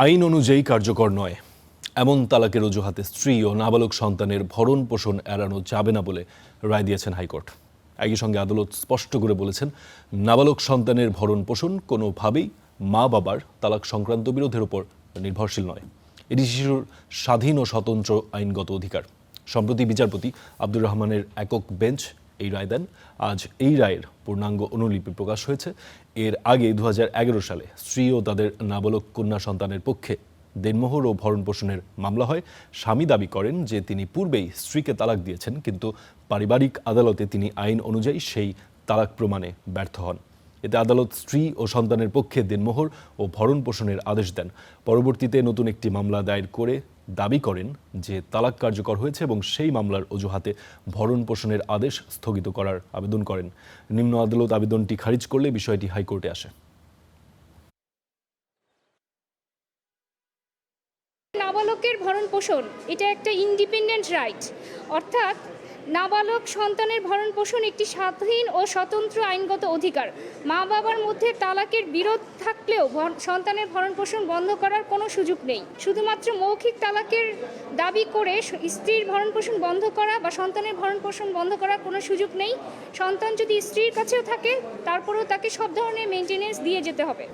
আইন অনুযায়ী কার্যকর নয় এমন তালাকের অজুহাতে স্ত্রী ও নাবালক সন্তানের ভরণ পোষণ এড়ানো যাবে না বলে রায় দিয়েছেন হাইকোর্ট। একই সঙ্গে আদালত স্পষ্ট করে বলেছেন, নাবালক সন্তানের ভরণ পোষণ কোনোভাবেই মা বাবার তালাক সংক্রান্ত বিরোধের ওপর নির্ভরশীল নয়। এটি শিশুর স্বাধীন ও স্বতন্ত্র আইনগত অধিকার। সম্প্রতি বিচারপতি আব্দুর রহমানের একক বেঞ্চ এই রায় দেন। আজ এই রায়ের পূর্ণাঙ্গ অনুলিপি প্রকাশ হয়েছে। এর আগে 2011 সালে স্ত্রী ও তাদের নাবালক কন্যা সন্তানের পক্ষে দেনমোহর ও ভরণ পোষণের মামলা হয়। স্বামী দাবি করেন যে তিনি পূর্বেই স্ত্রীকে তালাক দিয়েছেন, কিন্তু পারিবারিক আদালতে তিনি আইন অনুযায়ী সেই তালাক প্রমাণে ব্যর্থ হন। এতে আদালত স্ত্রী ও সন্তানের পক্ষে দেনমোহর ও ভরণ পোষণের আদেশ দেন। পরবর্তীতে নতুন একটি মামলা দায়ের করে দাবি করেন যে তালাক কার্যকর হয়েছে এবং সেই মামলার অজুহাতে ভরণ পোষণের আদেশ স্থগিত করার আবেদন করেন। নিম্ন আদালত আবেদনটি খারিজ করলে বিষয়টি হাইকোর্টে আসে। নাবালকের ভরণ পোষণ এটা একটা ইন্ডিপেন্ডেন্ট রাইট, অর্থাৎ নাবালক সন্তানের ভরণ পোষণ একটি স্বাধীন ও স্বতন্ত্র আইনগত অধিকার। মা বাবার মধ্যে তালাকের বিরোধ থাকলেও সন্তানের ভরণ পোষণ বন্ধ করার কোনো সুযোগ নেই। শুধুমাত্র মৌখিক তালাকের দাবি করে স্ত্রীর ভরণ পোষণ বন্ধ করা বা সন্তানের ভরণ পোষণ বন্ধ করার কোনো সুযোগ নেই। সন্তান যদি স্ত্রীর কাছেও থাকে, তারপরেও তাকে সব ধরনের মেনটেনেন্স দিয়ে যেতে হবে।